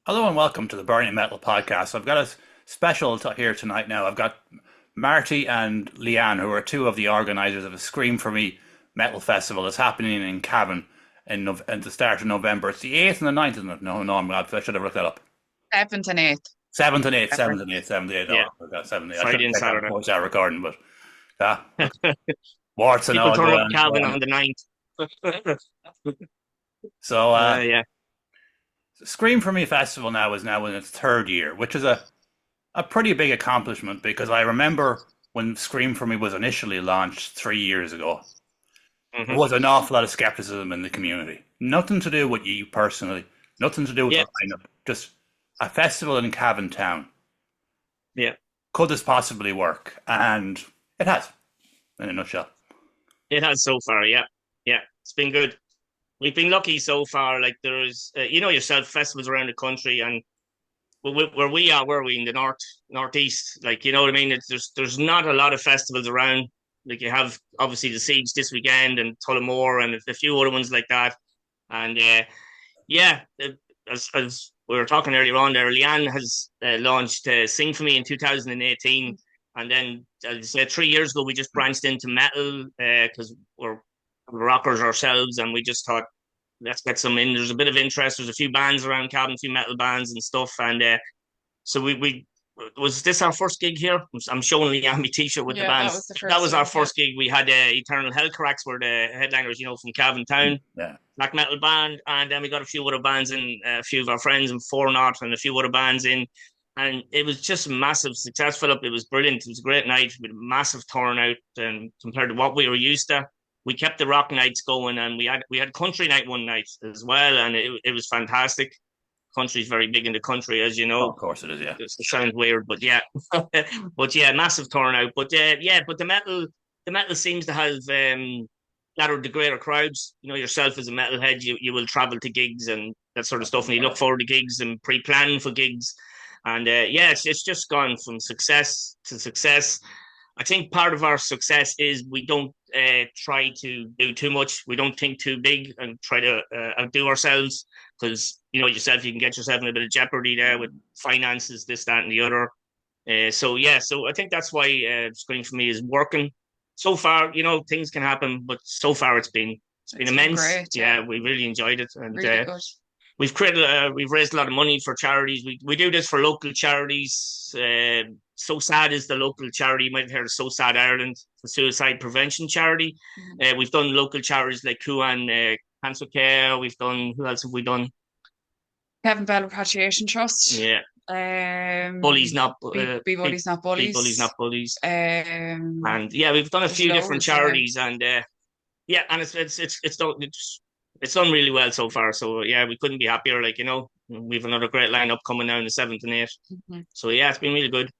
Hello and welcome to the Burning Metal podcast. I've got a special here tonight now. I've got Marty and Leanne, who are two of the organisers of a Scream for Me metal festival that's happening in Cavan at the start of November. It's the 8th and the 9th, isn't it? No, I should have looked that up. 7th and 8th. 7th and 8th, September. 7th and 8th, 7th and 8th. Yeah, Oh, I've got 7th and 8th. I should Friday have and checked that Saturday. before I started recording, but yeah, warts and People all turn going up Calvin on. on the 9th. So, Yeah. Scream for Me Festival now in its third year, which is a pretty big accomplishment because I remember when Scream for Me was initially launched 3 years ago, there hmm was an awful lot of skepticism in the community. Nothing to do with you personally, nothing to do with the Yeah, lineup, just a festival in Cavan Town. yeah. Could this possibly work? And it has, in a nutshell. It has so far. Yeah, yeah. It's been good. We've been lucky so far. Like there's, you know yourself, festivals around the country, and where we in the northeast. Like you know what I mean. There's not a lot of festivals around. Like you have obviously the Siege this weekend and Tullamore and a few other ones like that. And yeah, as we were talking earlier on there, Leanne has launched Sing For Me in 2018. And then, as I said, 3 years ago, we just branched into metal because we're rockers ourselves. And we just thought, let's get some in. There's a bit of interest. There's a few bands around Cavan, a few metal bands and stuff. And so we was this our first gig here? I'm showing Leanne my t-shirt with the Yeah, that was bands. the That first was our one. Yeah. first gig. We had Eternal Hellcracks were the headliners, from Cavan Town Yeah. black metal band, and then we got a few other bands in, a few of our friends in Four Knot and a few other bands in, and it was just a massive success. Philip, it was brilliant. It was a great night with a massive turnout, and compared to what we were used to, we kept the rock nights going, and we had country night one night as well, and it was fantastic. Country's very big in the country, as you Oh, know. of course it is, yeah. It sounds weird, but yeah, but yeah, massive turnout. But yeah, but the metal seems to have gathered the greater crowds. You know, yourself as a metalhead, you will travel to gigs and that sort of stuff, and you look forward to gigs and pre-plan for gigs. And yeah, it's just gone from success to success. I think part of our success is we don't try to do too much. We don't think too big and try to outdo ourselves because yourself, you can get yourself in a bit of jeopardy there with finances, this, that, and the other. So yeah, so I think that's why Screen for Me is working so far. Things can happen, but so far it's been It's been immense. great. Yeah, we really enjoyed it, and Really good. we've raised a lot of money for charities. We do this for local charities. So Sad is the local charity. You might have heard of So Sad Ireland, the suicide prevention charity. We've done local charities like Kuan Cancer Care. We've done, who else have we done? Kevin Bell Repatriation Trust. Yeah, Bullies Um, Not Be Bullies Not Be Bullies Not Bullies. Um, And yeah, we've done a there's few different loads, yeah. charities, and yeah, and it's done really well so far. So yeah, we couldn't be happier. Like we've another great lineup coming down the 7th and 8th. Mhm. So yeah, it's been really good.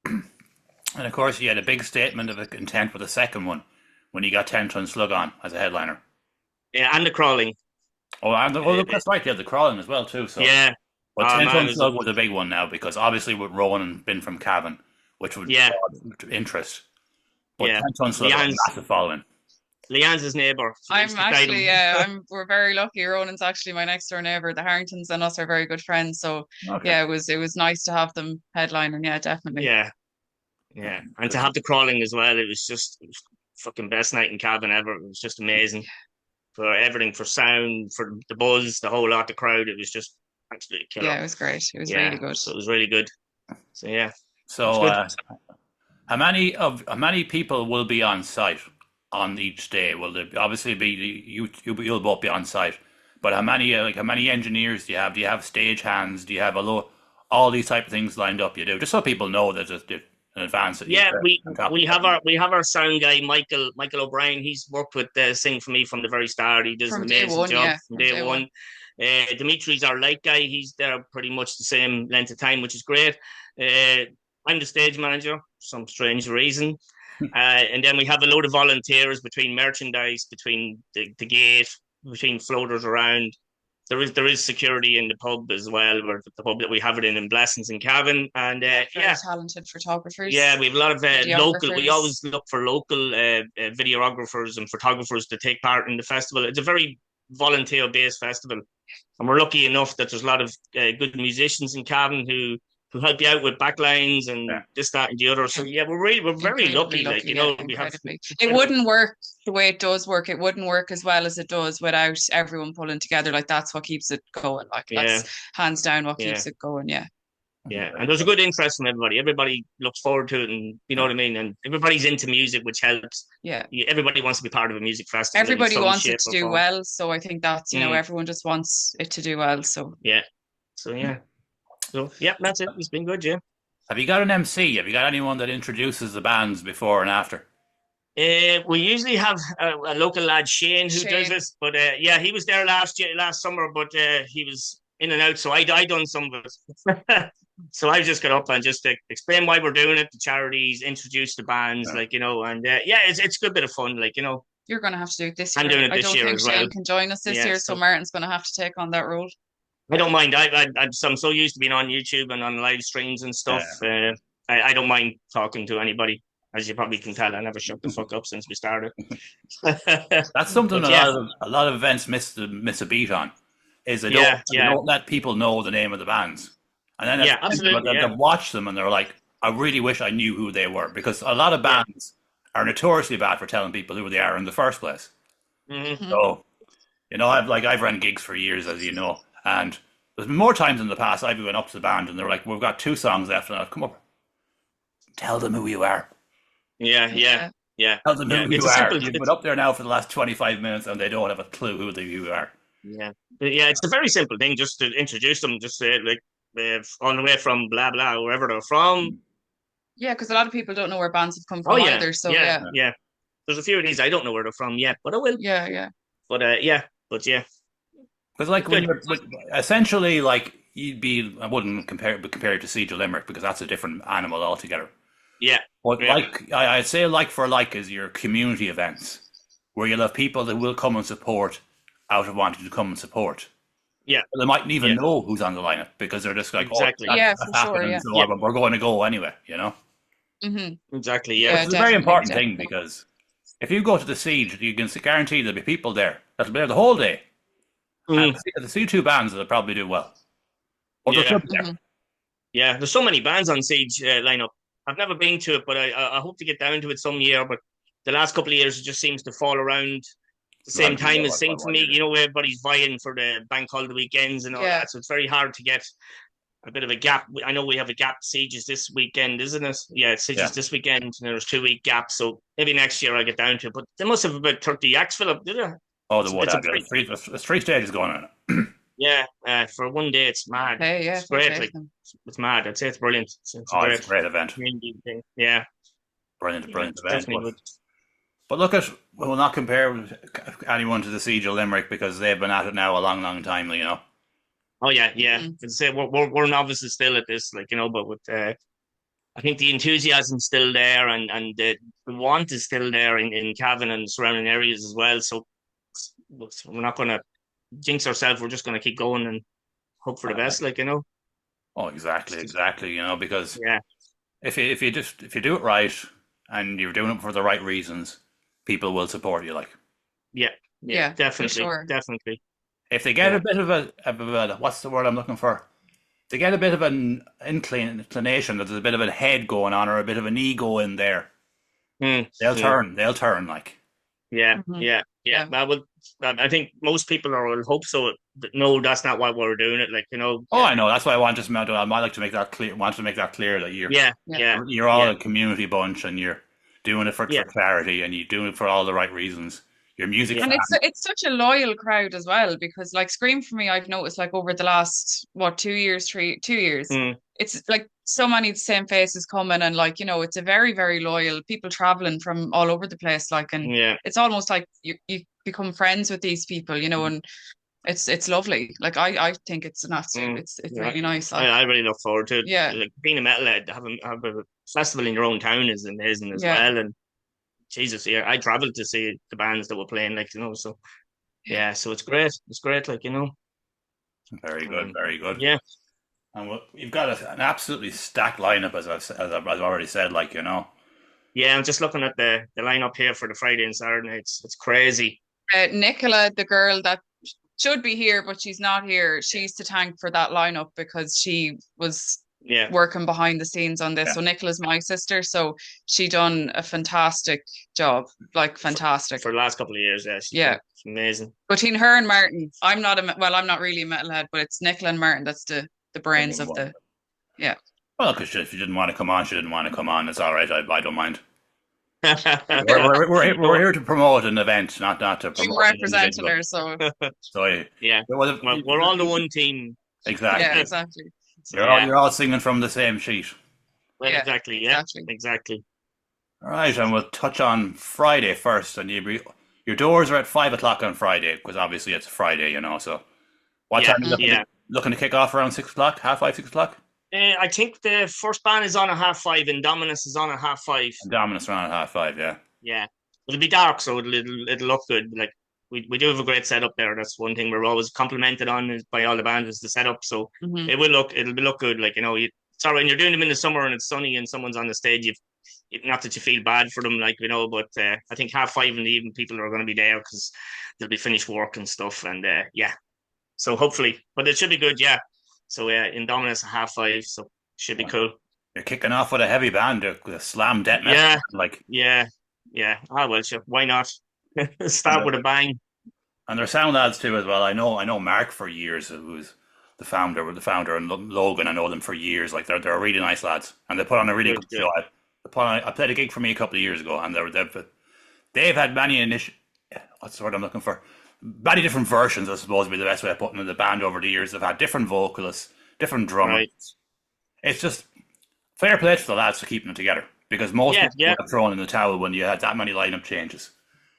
And of course, you had a big statement of intent with the second one when you got 10 Ton Slug on as a headliner. Yeah, and the crawling. Oh, and look, that's right, you had the crawling as well, too. So. Yeah. But Oh 10 man, Ton Slug was a big one now because obviously with Rowan and Ben from Cavan, which would yeah, draw interest. But yeah. 10 Ton Slug has a Leanne's massive following. Leanne's his neighbour. She I'm lives beside actually, him. we're very lucky. Ronan's actually my next door neighbor. The Harringtons and us are very good friends. So Okay. yeah, it was nice to have them headlining. Yeah, definitely. Yeah, yeah. And to have the crawling as well, it was fucking best night in Cavan ever. It was just amazing for everything, for sound, for the buzz, the whole lot, the crowd. It was just absolutely killer. Yeah, it was great. It was Yeah, really good. so it was really good. So yeah, it was So, good. how many people will be on site on each day? Will there obviously be you'll both be on site, but how many engineers do you have? Do you have stage hands? Do you have all these type of things lined up? You do just so people know that it's in advance that Yeah, we on top of we that. have our sound guy Michael O'Brien. He's worked with Sing For Me from the very start. He does an From day amazing one, job yeah, from from day day one. Dimitri's our light guy. He's there pretty much the same length of time, which is great. I'm the stage manager for some strange reason. And then we have a load of volunteers between merchandise, between the gate, between floaters around. There is security in the pub as well, where the pub that we have it in Blessings in Cavan. And Very yeah, talented photographers, yeah, we have a lot of local. We videographers. always look for local videographers and photographers to take part in the festival. It's a very volunteer-based festival, and we're lucky enough that there's a lot of good musicians in Cavan who help you out with backlines and Yeah. this, that, and the other. So yeah, we're very Incredibly lucky. Like, you know, yeah, we have. incredibly. It wouldn't work the way it does work. It wouldn't work as well as it does without everyone pulling together. Like that's what keeps it going. Like Yeah, that's hands down what yeah. keeps it going. Yeah. Yeah, and there's a good interest from everybody. Everybody looks forward to it, and you know what I mean. And everybody's into music, which helps. Yeah. Everybody wants to be part of a music festival. in Everybody some wants it shape to or do form. well. So I think that's, everyone just wants it to do well. So Yeah. So yeah. So yeah, that's it. It's been good, yeah. Have you got an MC? Have you got anyone that introduces the bands before and after? We usually have a local lad, Shane, who does Shane. this. But yeah, he was there last summer, but he was in and out. So I done some of it. So I just got up and just explain why we're doing it, the charities, introduce the bands, Yeah. like, you know, and yeah, it's a good bit of fun, like, you know. you're going to have to do it this year. I'm doing it I this don't year think as well. Shane can join us this Yeah, year, so Martin's going to have to take on that role. I don't mind. I'm so used to being on YouTube and on live streams and stuff. I don't mind talking to anybody. As you probably can tell, I never shut the fuck up since we started. That's something But a lot of events miss a beat on. Is they don't let people know the name of the bands, and then absolutely, they watch them and they're like, I really wish I knew who they were, because a lot of bands are notoriously bad for telling people who they are in the first place. Mm-hmm. So, you know, I've run gigs for years, as you know, and there's been more times in the past I've been up to the band and they're like, we've got 2 songs left, and I'll come up, tell them who you are. Yeah. Tell them who you are. Simple, You've been up there now for the last 25 minutes and they don't have a clue who you are. Yeah, it's a very simple thing, just to introduce them, just say like on the way from blah blah, wherever they're from. Yeah, because a lot of people don't know where bands have come from either. So yeah. There's a few of these I don't know where they're from yet, but I will. Yeah. But yeah. Because like when you're essentially, like, I wouldn't compare it to Siege of Limerick, because that's a different animal altogether. Yeah. But like I'd say, like for like is your community events, where you'll have people that will come and support out of wanting to come and support. Yeah. They mightn't even know who's on the lineup, because they're just like, exactly. That's happening, so we're going to go anyway, you know? Mm-hmm. Exactly, yeah. It's a very important thing, because if you go to the Siege, you can guarantee there'll be people there that'll be there the whole day. And the C2 bands that'll probably do well. Or they'll still be there. Yeah, there's so many bands on Siege lineup. I've never been to it, but I hope to get down to it some year. But the last couple of years, it just seems to fall around the same time as Symphony. You know, everybody's vying for the bank holiday weekends and all that, so it's very hard to get a bit of a gap. I know we have a gap. Siege is this weekend, isn't it? Yeah, Siege is this weekend, and there's 2-week gap. So maybe next year I'll get down to it. But they must have about 30 acts, Philip, did they? Oh, the would have. There's 3 stages going on. Yeah, for one day, it's mad. Hey, yeah, it's great. Like, it's mad. I'd say it's brilliant. It's a great event. Yeah. Brilliant event. But look we'll not compare anyone to the Siege of Limerick, because they've been at it now a long, long time, you know. Oh yeah. I'd say we're novices still at this, like, you know, but with I think the enthusiasm's still there, and the want is still there in Cavan and surrounding areas as well. So we're not going to jinx ourselves. We're just going to keep going and hope for the best, like, you know. Oh, exactly, you know, because if you do it right and you're doing it for the right reasons, people will support you, like. Yeah, definitely, sure. Definitely. If they get a bit of a what's the word I'm looking for? They get a bit of an inclination that there's a bit of a head going on, or a bit of an ego in there. They'll turn, like. Yeah. Well, I think most people will hope so. But no, that's not why we're doing it. Like, you know. Oh, I know. That's why I might like to make that clear. Want to make that clear that you're all a community bunch, and you're doing it for clarity, and you're doing it for all the right reasons. Your music, and it's such a loyal crowd as well, because like Scream for me, I've noticed like over the last 2 years, 2 years, it's like so many the same faces coming, and like, you know, it's a very, very loyal people traveling from all over the place, like, and it's almost like you become friends with these people, you know, and it's lovely. Like I think it's an absolute, it's really nice. I really look forward to it. Yeah, like being a metalhead, have a festival in your own town is amazing as well, and. Jesus, yeah, I traveled to see the bands that were playing, like, you know, so so it's great. It's great, like, you know. Very good. Yeah. And you've got an absolutely stacked lineup, as I've already said, like, you know. Yeah, I'm just looking at the lineup here for the Friday and Saturday. It's crazy. Nicola, the girl that should be here, but she's not here. She's to thank for that lineup because she was Yeah, working behind the scenes on this. Yeah. So Nicola's my sister, so she done a fantastic job, like fantastic. for the last couple of years. Yeah, Yeah. she's amazing. Between her and Martin, I'm not not really a metalhead, but it's Nicola and Martin that's the brains of the. Yeah. Well, because if she didn't want to come on, she didn't want to come on. It's all right. I don't mind. Yeah, We're here to promote an event, not to promote. I'm representing her, so So well, we're all the one team. Exactly. yeah, exactly. You're all singing from the same sheet. Well, Yeah, exactly. Yeah, exactly. exactly. All right, and we'll touch on Friday first. And your doors are at 5 o'clock on Friday because obviously it's Friday, you know. So what Yeah, time are you looking to kick off? Around 6 o'clock, half 5, 6 o'clock. I think the first band is on at 5:30, and Dominus is on at 5:30. And Dominus around at half 5. Yeah. Yeah, it'll be dark, so it'll look good. Like we do have a great setup there. That's one thing we're always complimented on by all the bands is the setup. So Mhm. it'll be look good. Like sorry, when you're doing them in the summer and it's sunny and someone's on the stage, not that you feel bad for them, like but I think 5:30 in the evening people are going to be there because they'll be finished work and stuff, and yeah. So hopefully, but it should be good. Yeah. So in Dominus at 5:30, so should be cool. You're kicking off with a heavy band, a slam death metal. Yeah. Like Yeah. Well, sure. Why not? Start with a bang. And they're sound lads too as well. I know Mark for years, who's the founder, and Logan. I know them for years. Like they're really nice lads, and they put on a really good show. I played a gig for me a couple of years ago, and they've had many what's the word I'm looking for? Many different versions, I suppose, would be the best way of putting it. The band over the years, they've had different vocalists, different drummers. Right. It's just fair play to the lads for keeping it together because most people would have thrown in the towel when you had that many lineup changes.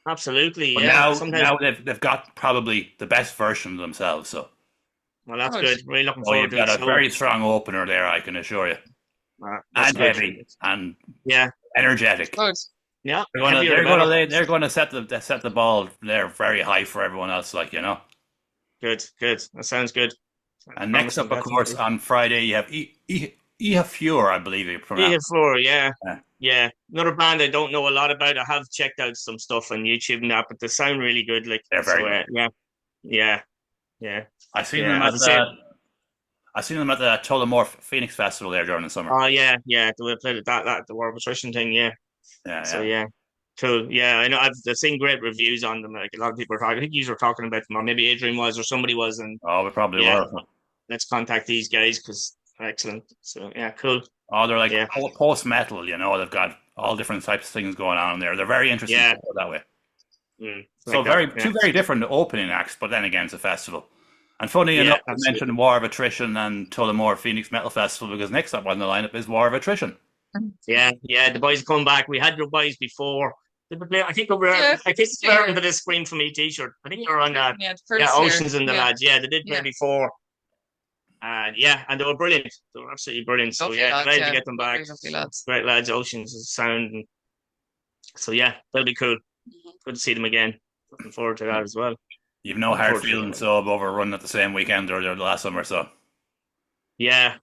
Absolutely, But yeah. now they've got probably the best version of themselves. So, well, that's good. Really looking forward you've to got it. a very strong opener there, I can assure you, and heavy and energetic. Good. Yeah, they're going to set the ball there very high for everyone else. Like you know. Good. That sounds good. And next up, of course, on Friday you have Ihafur, I believe you pronounce. Ihafur, yeah. Another band I don't know a lot about. I have checked out some stuff on YouTube and that, but they sound really good. Like they're very good. Yeah. I seen them at the Tullamore Phoenix Festival there during the summer. Oh yeah. They played at that the War of Attrition thing. Yeah. So yeah. Cool. Yeah, I know. I've seen great reviews on them. Like a lot of people are talking. I think you were talking about them, or maybe Adrian was, or somebody was. And we probably were. Let's contact these guys because excellent. So yeah, cool. Oh, they're like post metal. You know, they've got all different types of things going on there. They're very interesting that way. So two very different opening acts, but then again, it's a festival. And funny enough, I mentioned War of Attrition and Tullamore Phoenix Metal Festival because next up on the lineup is War of Attrition. Yeah, the boys come back. We had your boys before. I think it's wearing for this Scream For Me t-shirt. I think they're on that. Oceans and the lads. Yeah, they did play before. And and they were brilliant. They were absolutely brilliant. So glad to get them back. Great lads, Oceans and Sound. And so that'll be cool. Good to see them again. Looking forward to that as well. You've no hard feelings over running at the same weekend or the last summer, so. Yeah.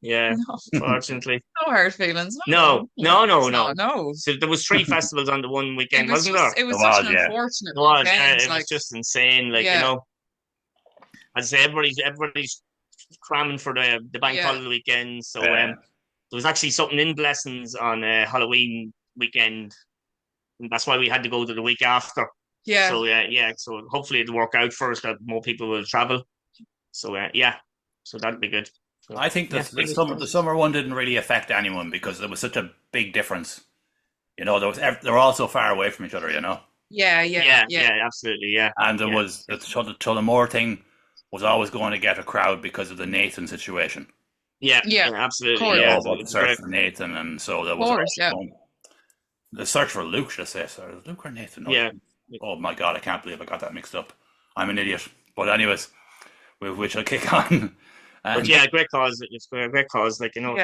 Unfortunately, no hard feelings. No. So there was 3 festivals on the one weekend, wasn't there? It was such an unfortunate. It was just insane. Like you know, I'd say everybody's cramming for the bank holiday weekend. So there was actually something in Blessings on Halloween weekend, and that's why we had to go to the week after. Yeah. So so hopefully it'll work out for us that more people will travel. So so that'd be good. So, I think the summer one didn't really affect anyone because there was such a big difference. You know, they were all so far away from each other. You know. Yeah, absolutely, yeah. And there was the Tullamore thing was always going to get a crowd because of the Nathan situation. Yeah, absolutely. The search for Nathan, and so there was the search for Luke. Should I say? Sorry, Luke or Nathan? No. Yeah. Oh my God, I can't believe I got that mixed up. I'm an idiot. But anyways, with which I'll kick on. But great cause. It's a great cause. Like, you know.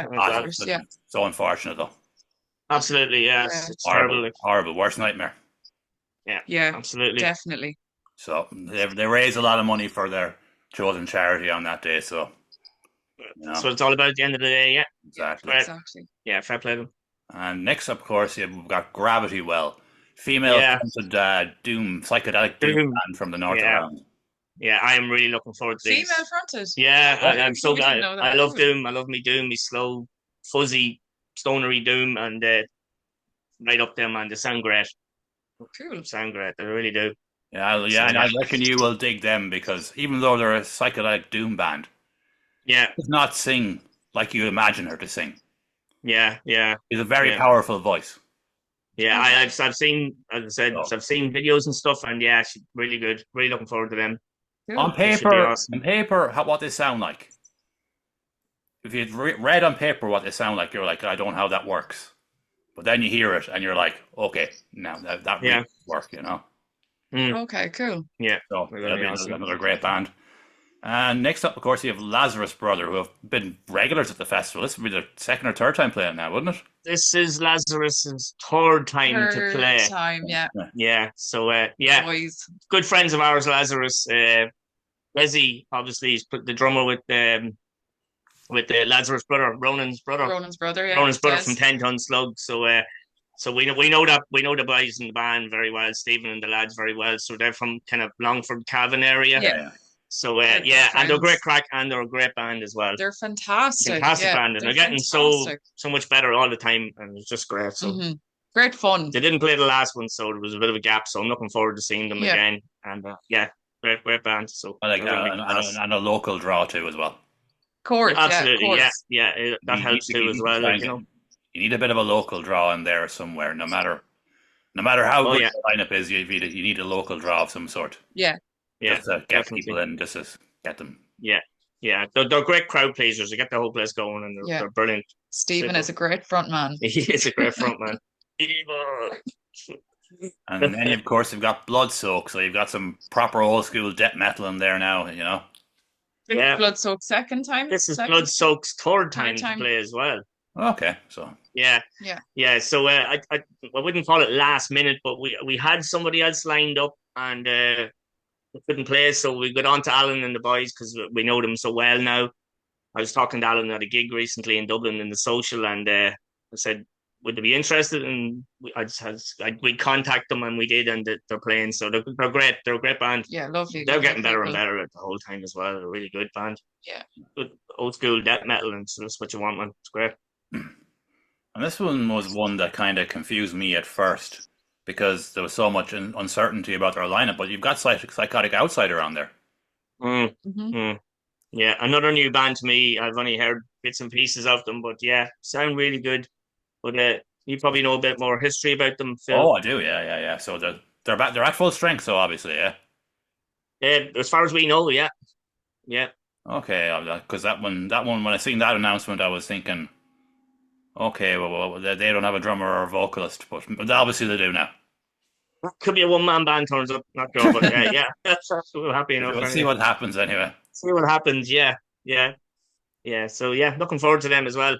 So unfortunate though. Absolutely, it's horrible. Horrible. Worst nightmare. Yeah, absolutely. Definitely. So they raise a lot of money for their chosen charity on that day. So that's what it's all about at the end of the day. Yeah. Exactly. Yeah, fair play to them. And next, of course, we've got Gravity Well. Female doom, psychedelic doom band from the North of Ireland. Yeah, I am really looking forward to these. Female fronted. Yeah, I'm so We didn't glad. know that. I love Cool. Doom. I love me Doom. Me slow, fuzzy, stonery Doom, and right up there, man. They sound great. Cool. Sound great. They really do. Yeah, and I reckon you will dig them because even though they're a psychedelic doom band, Yeah, she does not sing like you imagine her to sing. yeah, yeah, She's a very yeah. powerful voice. Yeah, Okay. I've seen, as I said, So, I've seen videos and stuff, and yeah, she's really good. Really looking forward to them. on Cool. They should be paper, awesome. what they sound like. If you'd read on paper what they sound like, you're like, I don't know how that works. But then you hear it and you're like, okay, now that really Yeah. work, you know. Okay, cool. Yeah, So they're that'll gonna be be awesome. another great band. And next up, of course, you have Lazarus Brother, who have been regulars at the festival. This would be their second or third time playing now, wouldn't it? This is Lazarus's third time to Third play. time, yeah. Yeah, so yeah, Boys. good friends of ours, Lazarus. Leslie, obviously, is the drummer with the Lazarus brother, Ronan's brother. Ronan's brother, yeah. Ronan's brother Yes. from 10 Ton Slug. So we know the boys in the band very well, Stephen and the lads very well. So they're from kind of Longford, Cavan area. Yeah. So They're good yeah, and they're a great friends. crack, and they're a great band as well. They're fantastic. Fantastic Yeah, band, and they're they're getting fantastic. so much better all the time, and it's just great. So Great fun. they didn't play the last one, so there was a bit of a gap. So I'm looking forward to seeing them Yeah. again. And yeah, great band. So I like they're gonna be class. and a local draw too as well. Course, Absolutely, yeah, yeah, course. yeah. That helps too as well. Like, you know, You need a bit of a local draw in there somewhere, no matter how good yeah. the lineup is. You need a local draw of some sort. Yeah. Yeah, Just to get definitely. people in, just to get them. Yeah. They're great crowd pleasers. They get the whole place going, and Yeah. they're brilliant. Stephen is a great front man. He is a great front man. And then, of course, you've got Bloodsoak, so you've got some proper old school death metal in there now, you know. Yeah. Bloodsoak second time. This is second? Bloodsoak's third time time. to play as well. Okay, so Yeah. So I wouldn't call it last minute, but we had somebody else lined up, and we couldn't play, so we got on to Alan and the boys because we know them so well now. I was talking to Alan at a gig recently in Dublin in the social, and I said, would they be interested? And we contact them, and we did, and they're playing. So they're great. They're a great band. Yeah, lovely. They're lovely getting better and people. better the whole time as well. They're a really good band. Yeah. Good old school death metal, and so that's what you want, man. It's great. And this one was one that kind of confused me at first because there was so much uncertainty about their lineup. But you've got Psychotic Outsider on there. Yeah, another new band to me. I've only heard bits and pieces of them, but yeah, sound really good. But you probably know a bit more history about them, Phil. Oh, I do. Yeah. So they're back. They're at full strength. So obviously, yeah. As far as we know, yeah. Okay, because that one, when I seen that announcement, I was thinking, okay, well, they don't have a drummer or a vocalist, but obviously they do now. Could be a one-man band turns up, not sure, but yeah. We're happy enough. We'll see what happens anyway. See what happens, yeah. So yeah, looking forward to them as well.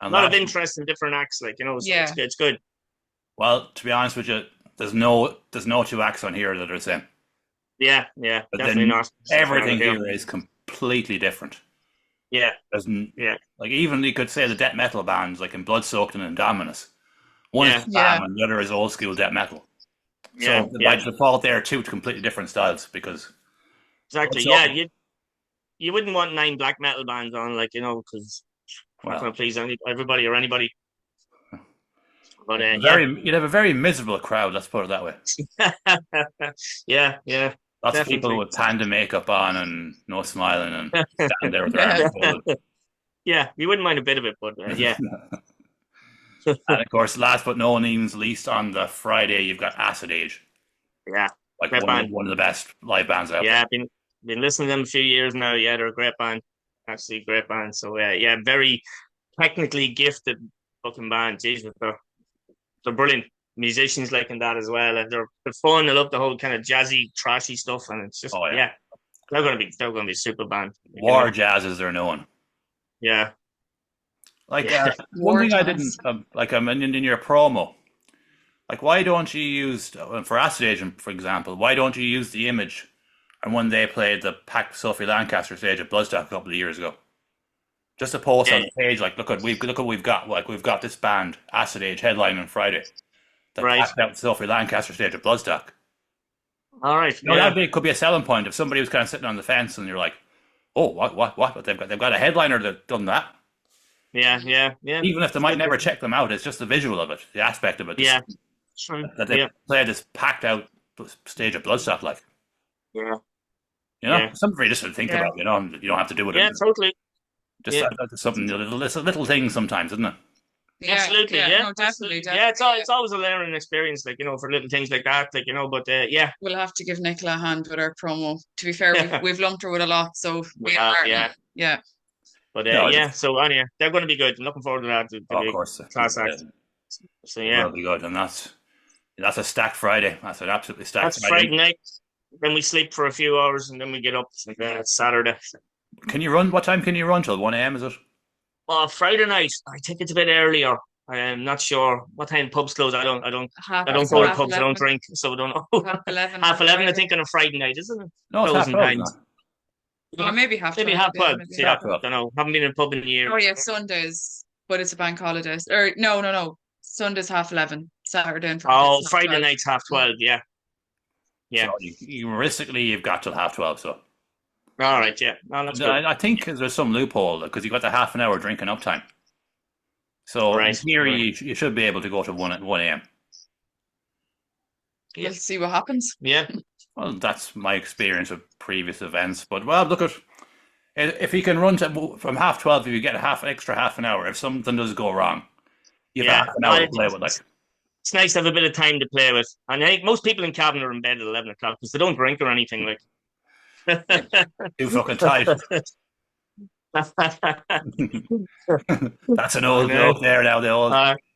And a lot of interest in different acts, like, you know, it's good. Well, to be honest with you, there's no two acts on here that are the same. Yeah, But definitely not. Everything here is completely different. Yeah. Like, even you could say the death metal bands, like in Bloodsoaked and Indominus. One is Bam and the other is old school death metal. So by default, they're two completely different styles because exactly. Yeah, you wouldn't want 9 black metal bands on, like, you know, because not going to please everybody or anybody. But you'd have a very miserable crowd. Let's put it that way. Yeah. Lots of people with panda makeup on and no smiling and stand there with their arms folded. Yeah, you wouldn't mind a bit of it, but yeah. And of course, last but no means least, on the Friday, you've got Acid Age. Yeah, like one of the best live bands out. Yeah, I've been listening to them a few years now. Yeah, they're a great band. Absolutely great band. So yeah, very technically gifted fucking band. Jesus, they're brilliant musicians like in that as well, and they're fun. I love the whole kind of jazzy, trashy stuff, and it's just they're gonna be a super band. War jazzes they're known. Yeah. Like one thing I didn't like. In your promo, like, why don't you use for Acid Age, for example? Why don't you use the image and when they played the packed Sophie Lancaster stage at Bloodstock a couple of years ago? Just a post on the page, like, look what we've got. Like, we've got this band, Acid Age, headlining Friday. That packed out Sophie Lancaster stage at Bloodstock. All right. No, Yeah. could be a selling point if somebody was kind of sitting on the fence and you're like, oh, what? But they've got a headliner that done that. Yeah. Yeah. Yeah. Even if they might never check them out, it's just the visual of it, the aspect of it, Yeah. True. that they Yeah. play this packed out stage of Bloodstock, like, Yeah. you know, Yeah. something for you just to think Yeah. about. You know, you don't have to do it. Yeah. Totally. Just Yeah. that's something. It's a little thing sometimes, isn't it? Yeah, Absolutely. yeah, Yeah. no, definitely, Absolutely. definitely. Yeah. It's always a learning experience, like, for little things like that, like, but yeah. We'll have to give Nicola a hand with our promo. To be fair, we've lumped her with a lot, so we Yeah. are. Yeah. Yeah. But No, yeah. So anyway, they're going to be good. I'm looking forward to that. To of be course, a class act. So it yeah, will be good, and that's a stacked Friday. That's an absolutely stacked that's Friday. Friday night. Then we sleep for a few hours, and then we get up. And then it's Saturday. Can you run? What time can you run till? 1 a.m. is it? Friday night. I think it's a bit earlier. I'm not sure what time pubs close. I don't go to pubs. 11. I don't drink, so I don't know. Half 11. Half 11, I think, on a Friday night, isn't it? No, it's half Closing 12. times. Or maybe half 12. Maybe half 12. maybe Yeah, half 12. I don't know. Haven't been in a pub in a year. Oh yeah, Sundays, but it's a bank holiday. Or no. Sunday's half 11. Saturday and Friday. Oh, Friday night's half 12. Yeah. Yeah. So realistically, you've got till half 12. So All right. Yeah. No, that's good. I think there's some loophole because you got the half an hour drinking up time. So in theory, you should be able to go to 1 a.m. We'll see what happens. Yeah. Well, that's my experience of previous events. But well, look at if you can run from half 12, if you get extra half an hour, if something does go wrong, you have half an hour to play with. Like, it's nice to have a bit of time to play with. And I think most people in Cavan are in bed at 11 o'clock because they don't drink or anything. Like, too fucking tight. That's an old joke there now. The old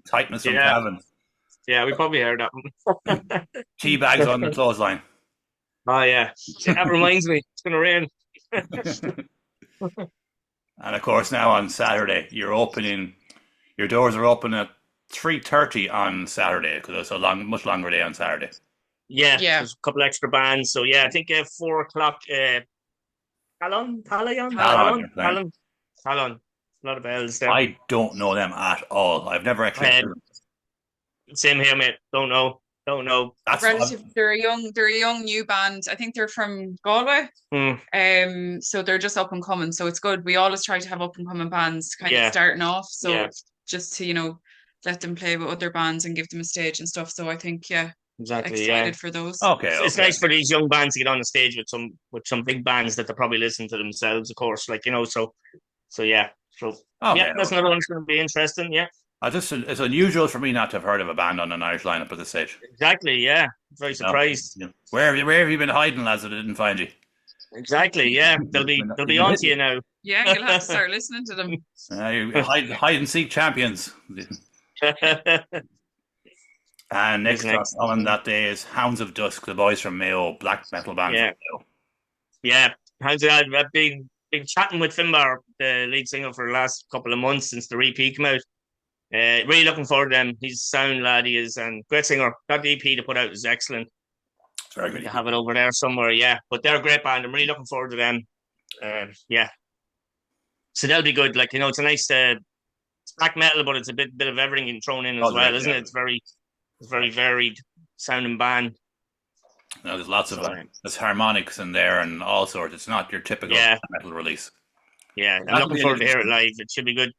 tightness from Cavan. Yeah, we probably heard that one. Tea bags on the clothesline. Oh yeah, that reminds me. It's gonna rain. And of course, now on Saturday, your doors are open at 3:30 on Saturday because it's a much longer day on Saturday. Yeah. There's a couple extra bands, so yeah, I think 4 o'clock. Talon. A lot of bells there. I don't know them at all. I've never actually heard them. Same here, mate. Don't know. They're a young new band. I think they're from Galway. So they're just up and coming. So it's good. We always try to have up and coming bands kind of starting off. So just to, let them play with other bands and give them a stage and stuff. So I think exactly excited for those. Okay. It's nice for these young bands to get on the stage with some big bands that they probably listen to themselves, of course. Like, so yeah. So that's another one that's going to be interesting. Yeah. It's unusual for me not to have heard of a band on an Irish lineup at this stage. Exactly, yeah. Very surprised. No. Where have you been hiding, lads, that I didn't find you? Exactly, yeah. They'll be on to you now. Yeah, you'll have to start listening to them. Hide and seek champions. And next on that day is Hounds of Dusk, the boys from Mayo, black metal band from Mayo. Yeah, I've been chatting with Finbar, the lead singer, for the last couple of months since the EP came out. Really looking forward to them. He's a sound lad, he is, and great singer. That EP they put out is excellent. It's very good. You have it over there somewhere, yeah. But they're a great band. I'm really looking forward to them. Yeah. So they'll be good. Like, it's a nice it's black metal, but it's a bit of everything thrown in as well, isn't it? It's very varied sounding band. No, there's lots of there's harmonics in there and all sorts. It's not your typical metal release. Yeah, I'm looking forward to hear it live. It should be good.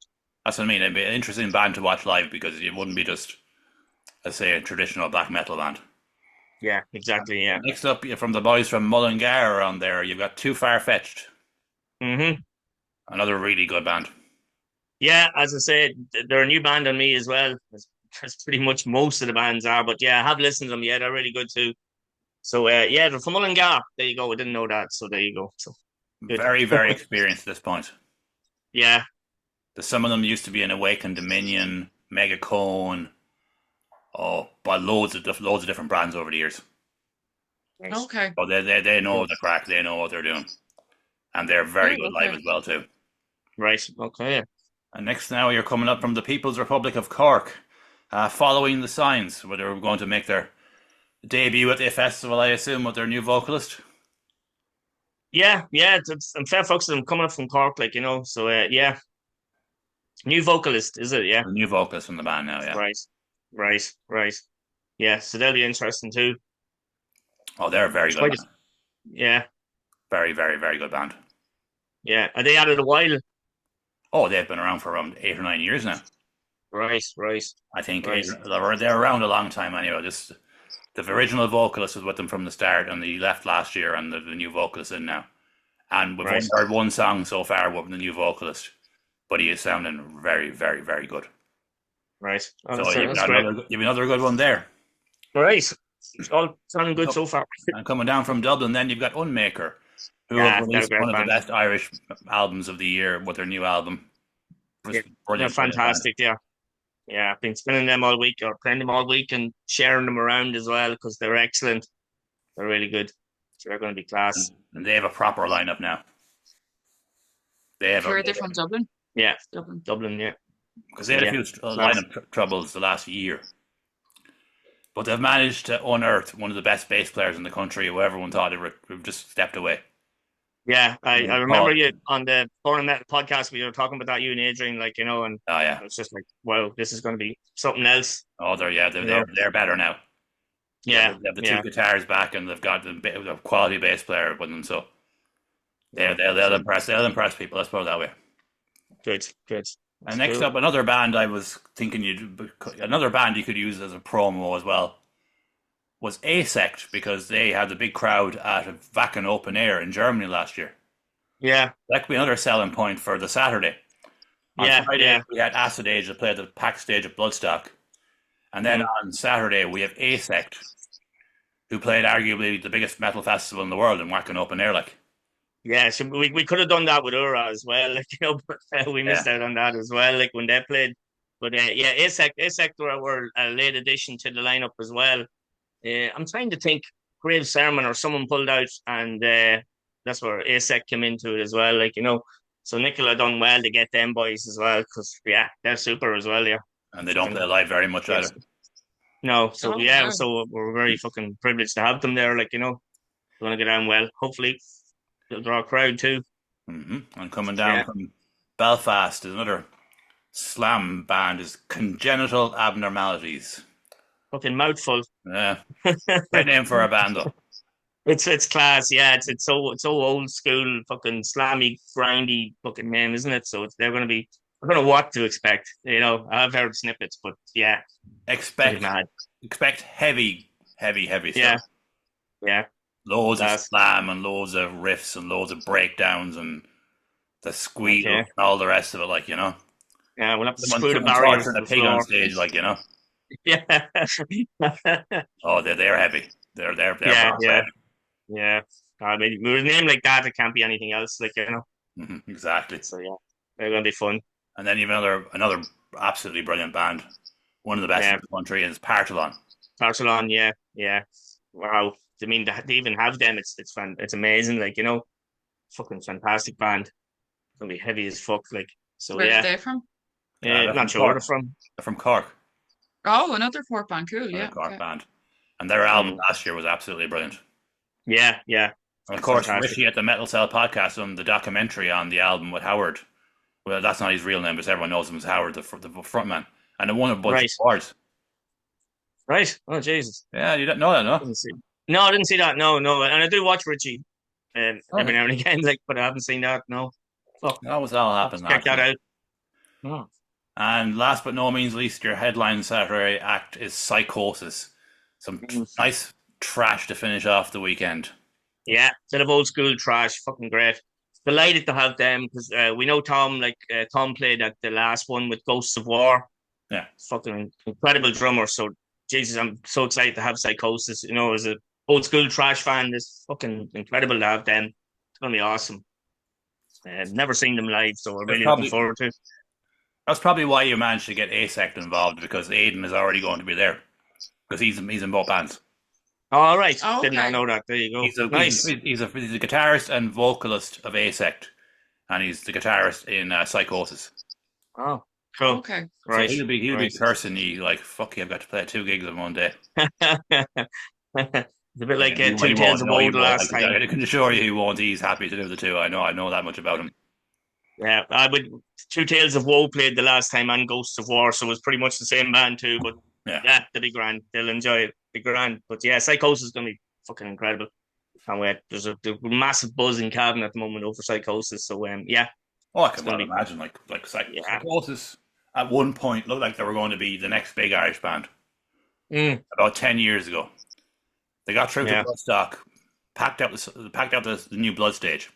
That's what I mean. It'd be an interesting band to watch live because it wouldn't be just, let's say, a traditional black metal band. Yeah, exactly. Yeah. Next up, from the boys from Mullingar on there, you've got Too Far Fetched. Mm-hmm. Another really good band. Yeah, as I said, they're a new band on me as well. That's pretty much most of the bands are, but yeah, I have listened to them. Yeah, they're really good too. So they're from Mullingar. There you go. I didn't know that, so there you go. So good. Very, very experienced at this point. Yeah. Some of them used to be in Awakened Dominion, Megacone, by loads of different brands over the years. Okay. So they know the crack. They know what they're doing, and they're very good live as well too. Right. Okay. And next now you're coming up from the People's Republic of Cork, Following the Signs, where they're going to make their debut at the festival, I assume, with their new vocalist. Yeah. And fair folks, I'm coming up from Cork, so yeah. New vocalist, is it? Yeah. The new vocalist from the band now, yeah. Right. Yeah, so they'll be interesting too. Oh, they're a very It's good quite a, band. yeah, Very, very, very good band. yeah. Are they at it a while? Oh, they've been around for around 8 or 9 years now. Right, right, I think right. they're around a long time anyway. Just the original vocalist was with them from the start, and he left last year, and the new vocalist in now. And we've Right, only heard one song so far with the new vocalist, but he is sounding very, very, very good. right. Oh, So that's great. you've another good one there. Right. It's all sounding good so far. And coming down from Dublin, then you've got Unmaker, who have Yeah, they're a released great one of the band. best Irish albums of the year with their new album. Yeah, Just they're brilliant, brilliant band. fantastic. Yeah, yeah. I've been spinning them all week or playing them all week and sharing them around as well because they're excellent. They're really good. So they're going to be class. And they have a proper lineup now. They have Where are they from? Dublin? Yeah, Dublin. Dublin. Yeah, because they had a few class. lineup troubles the last year, but they've managed to unearth one of the best bass players in the country, who everyone thought they were just stepped away. Yeah, I Yeah. remember you on the Born Metal podcast. We were talking about that, you and Adrian, like, you know, and Oh yeah. it's just like, wow, this is going to be something else. Oh, they're You know? they're better now. Yeah, They have the yeah, two guitars back, and they've got the quality bass player with them. So they'll impress people. Let's put it that way. good, good. And That's next cool. up, another band I was thinking another band you could use as a promo as well was Asect, because they had the big crowd at Wacken Open Air in Germany last year. Yeah, That could be another selling point for the Saturday. On yeah, Friday, yeah, we had Acid Age that played the packed stage at Bloodstock. And then on Saturday, we have Asect, who played arguably the biggest metal festival in the world in Wacken Open Air. Like, yeah. So we could have done that with Ura as well, like, you know, but we missed out on that as well, like when they played. But yeah, ASEC were a late addition to the lineup as well. I'm trying to think, Grave Sermon or someone pulled out, and that's where ASEC came into it as well, like, you know. So Nicola done well to get them boys as well, because yeah, they're super as well, yeah. and they don't play live very much either. No, so Oh, yeah, wow. so we're very fucking privileged to have them there, like, you know. They're gonna get on well. Hopefully, they'll draw a crowd too. And coming down from Belfast is another slam band, is Congenital Abnormalities. Fucking mouthful. Yeah, great name for a band though. It's class, yeah. It's so old school, fucking slammy, grindy fucking name, isn't it? So they're gonna be. I don't know what to expect. You know, I've heard snippets, but yeah, Expect mad. heavy stuff. Yeah, yeah, Loads of class. slam and loads of riffs and loads of breakdowns and the squeal Okay. and all the rest of it. Like, you know, Yeah, we'll have to someone screw the barriers to torturing a the pig on floor. stage, like, you know. Yeah, Oh, they're heavy. They're yeah, proper yeah, heavy. yeah. I mean, with a name like that, it can't be anything else. Like, you know. Exactly. So yeah, they're gonna be fun. And then even another absolutely brilliant band, one of the best Yeah. in the country, is Partalon. Barcelona, yeah, yeah. Wow. I mean, to even have them, it's fun. It's amazing. Like, you know, fucking fantastic band. It's gonna be heavy as fuck. Like, so Where are yeah. they from? They're Not from sure where Cork. they're from. They're from Cork. Oh, another Cork band. Cool. They're Yeah. a Cork Okay. band. And their album last year was absolutely brilliant. Yeah, yeah. And of course, Fantastic. Richie at the Metal Cell podcast on the documentary on the album with Howard. Well, that's not his real name, but everyone knows him as Howard, the frontman. And it won a bunch Right. of awards. Right. Oh Jesus. Yeah, you don't know that, no? No, I didn't see that. No, no. And I do watch Richie every Okay. now and again, like, but I haven't seen that. No. Fuck. That was all happened. Check that out. Oh. And last but no means least, your headline Saturday act is Psychosis. Some nice trash to finish off the weekend. Yeah, bit of old school trash, fucking great. Delighted to have them because we know Tom. Like Tom played at the last one with Ghosts of War. Yeah, fucking incredible drummer. So Jesus, I'm so excited to have Psychosis. You know, as a old school trash fan, it's fucking incredible to have them. It's gonna be awesome. Never seen them live, so I'm really looking forward to it. That's probably why you managed to get Asect involved, because Aidan is already going to be there, because he's in both bands. All right, Oh, did not okay. know that. There you go. He's a Nice. he's a guitarist and vocalist of Asect, and he's the guitarist in Psychosis. Oh, cool. Okay. Right. So he'll be right. cursing you like, fuck you, I've got to play 2 gigs in one day. It's a bit like He Two Tales of won't. No, he Woe the won't. last time. I can assure you he won't. He's happy to do the 2. I know that much about him. Yeah, I would. Two Tales of Woe played the last time and Ghosts of War, so it was pretty much the same band too. But Yeah. they'll be grand. They'll enjoy it. Be grand. But yeah, Psychosis is gonna be fucking incredible. Can't wait. There's a massive buzz in Cavan at the moment over Psychosis. So yeah, Oh, I it's can gonna well be imagine. yeah. Psychosis at one point looked like they were going to be the next big Irish band. Mm, About 10 years ago, they got through to yeah. Bloodstock, packed out the new Blood stage.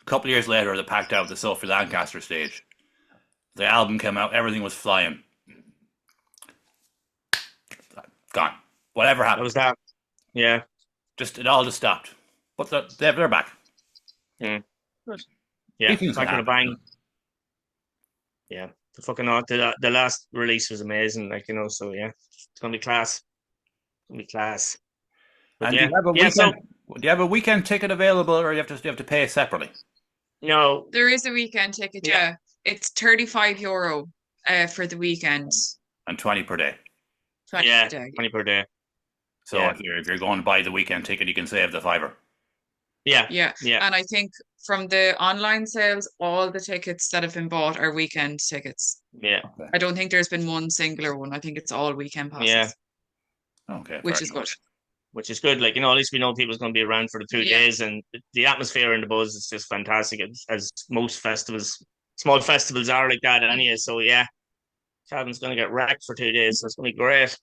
A couple of years later, they packed out the Sophie Lancaster stage. The album came out, everything was flying. Gone. Whatever That happened, was that. Yeah. it all just stopped. But they're back. Mm. Good. Yeah. These things can Back with a happen. bang. Yeah. The fucking the last release was amazing. Like, you know, so yeah, it's gonna be class. It's gonna be class. But And yeah, do you have a yeah. So weekend? Do you have a weekend ticket available, or you have to pay separately? no, There is a weekend ticket, yeah, yeah. It's €35 for the weekend. And 20 per day. 20 yeah, a day. 20 per day. So Yeah. if you're going to buy the weekend ticket, you can save the fiver. Yeah, Yeah. yeah, And I think from the online sales, all the tickets that have been bought are weekend tickets. yeah, Okay. I don't think there's been one singular one. I think it's all weekend passes, yeah. Okay. which fair is enough. good. Which is good. Like, you know, at least we know people's going to be around for the 2 days, and the atmosphere and the buzz is just fantastic. As most festivals, small festivals are like that anyway. So yeah, Cavan's going to get wrecked for 2 days. So it's going to be great.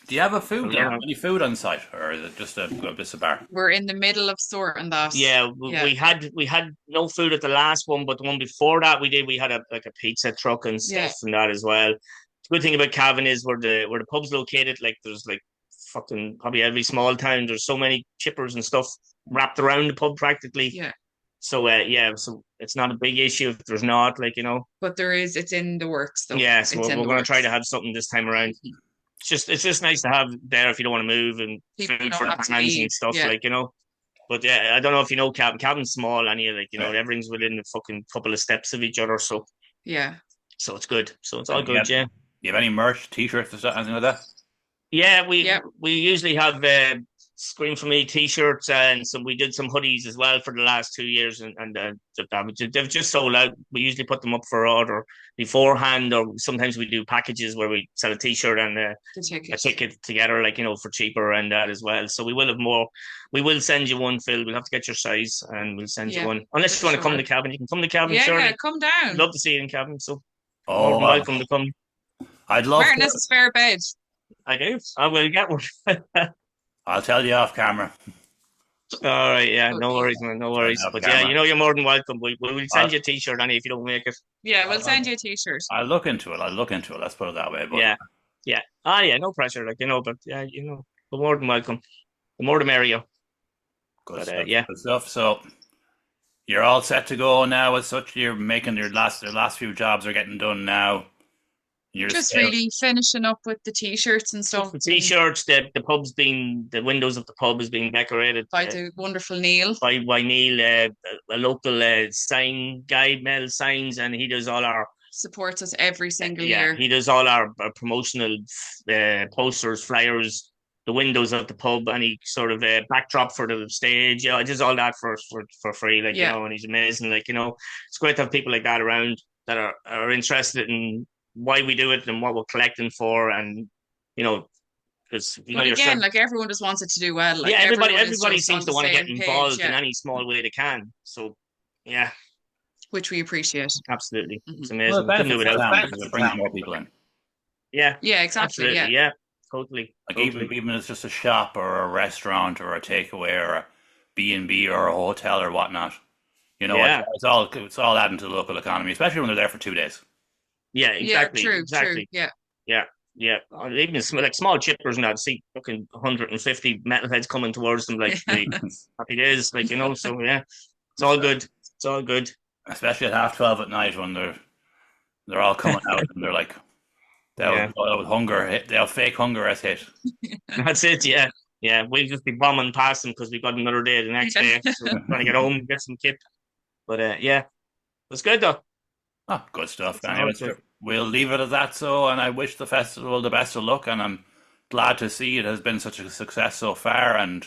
Do you have a food? Yeah. Any food on site, or is it just a bar? We're in the middle of sorting that. Yeah, Yeah. we had no food at the last one, but the one before that we had a pizza truck and stuff Yeah. and that as well. The good thing about Cavan is where the pub's located, like there's like fucking probably every small town, there's so many chippers and stuff wrapped around the pub practically. Yeah. So yeah, so it's not a big issue if there's not, like, you know. But it's in the works though. Yeah, so It's in we're the going to try works. to have something this time around. It's just nice to have there if you don't want to move, and People food don't for the have to hands leave. and stuff, Yeah. like, you know. But yeah, I don't know if you know Cavan. Cavan's small, and like, you know, Yeah. everything's within a fucking couple of steps of each other. So Yeah. it's good. So it's all And good, yeah. you have any merch, T-shirts, or anything like that? Yeah, Yeah. we usually have Scream for Me t-shirts, and we did some hoodies as well for the last 2 years, and they've just sold out. We usually put them up for order beforehand, or sometimes we do packages where we sell a t-shirt and The a ticket. ticket together, like, you know, for cheaper and that as well. So we will have more. We will send you one, Phil. We'll have to get your size, and we'll send you Yeah, one. Unless for you want to come sure. to Cavan, you can come to Cavan. Yeah, Surely, yeah, come down. love to see you in Cavan. So more Oh, than welcome to come. I'd love Martin to. has a spare bed. I do. I will get one. I'll tell you off camera. All right, yeah, Okay. no worries, man, no worries. Enough But camera. yeah, you know, you're more than welcome. We'll send you a t-shirt, Annie, if you don't make it. Yeah, we'll send you a t-shirt. I'll look into it. Let's put it that way. But Yeah, yeah. Ah, yeah, no pressure, like, you know. But yeah, you know, you're more than welcome. The more the merrier. good But, stuff. yeah. Good stuff. So you're all set to go now. As such, you're making your last few jobs are getting done now. You're Just really finishing up with the t-shirts and stuff. The t-shirts, the windows of the pub is being decorated By the wonderful Neil. by Neil, a local sign guy, Mel Signs, and he does all our Supports us every single yeah, year. he does all our promotional posters, flyers, the windows of the pub, any sort of backdrop for the stage. Yeah, he does all that for free, like, Yeah. you know, and he's amazing. Like, you know, it's great to have people like that around that are interested in why we do it and what we're collecting for, and, you know, because, you know, But yourself. again, like everyone just wants it to do well. Like Yeah, everybody everyone is just seems on to the want to get same involved page, in yeah, any small way they can. So yeah, which we appreciate. absolutely, it's Mhm. amazing. well, it We couldn't do benefits the without town them. because it brings more people in. Yeah, Yeah, exactly. absolutely. Yeah. Yeah, totally. Like totally. even if it's just a shop or a restaurant or a takeaway or a B&B or a hotel or whatnot, you know, Yeah. it's all adding to the local economy, especially when they're there for 2 days. Yeah, exactly. Yeah, true, exactly. true. Yeah. Yeah. Or even like small chippers and I'd see fucking 150 metalheads coming towards them, like happy days, like, you know. So yeah, it's all good. It's all good. Especially at 12:30 at night when they're all coming out and they're like Yeah. they'll hunger hit, they'll fake hunger as hit. That's it. Yeah. Yeah. We'll just be bombing past them because we've got another day the next day. So we're trying to get home, get some kip. But yeah, it's good though. Oh, good stuff. It's Anyway, all good. we'll leave it at that. So, and I wish the festival the best of luck, and I'm glad to see it has been such a success so far, and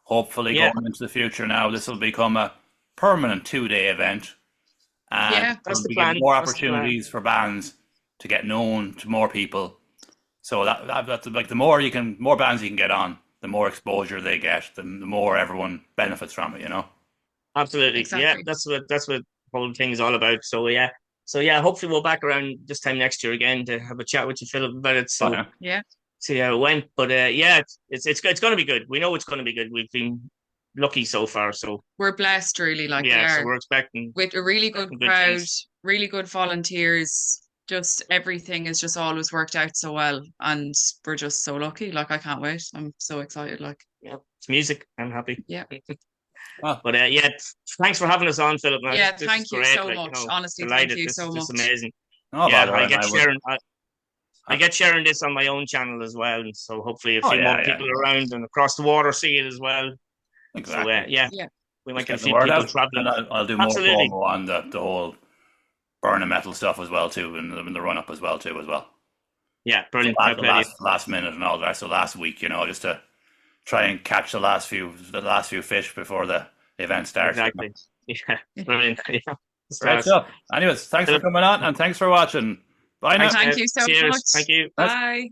hopefully Yeah. going into the future now, this will become a permanent 2-day event, and Yeah, that's it'll the be plan. giving more That's the plan. opportunities for bands to get known to more people. So that's like the more bands you can get on, the more exposure they get, the more everyone benefits from it. Absolutely. Exactly. Yeah, that's what the whole thing is all about. So yeah, hopefully we'll back around this time next year again to have a chat with you, Philip, about it. So Yeah. see how it went. But yeah, it's going to be good. We know it's going to be good. We've been lucky so far. So We're blessed, really. Like, we yeah, so are, we're expecting with a really good good crowd, things. really good volunteers. Just everything has just always worked out so well, and we're just so lucky. Like, I can't wait. I'm so excited. Like, Yeah, it's music. I'm happy. yeah. But yeah, thanks for having us on, Philip. Man. Yeah, This is thank you great. so Like, much. Honestly, delighted. thank you This so is just much. amazing. No Yeah, bother, I and get I would. sharing. I get sharing this on my own channel as well, and so hopefully a Oh, few yeah, more yeah. people around and across the water see it as well. Exactly. So yeah, Yeah. we Just might get a get the few word people out, traveling. and I'll do more Absolutely. promo on the whole Burning Metal stuff as well too, in the run up as well. Yeah, So brilliant. the last minute and all that. So last week, just to try and catch the last few fish before the event starts. Exactly. Yeah, brilliant. Yeah. Great stuff. Anyways, thanks for coming on and thanks for watching. Bye now. Thanks, Thank you so cheers. much. Thank you. Bye.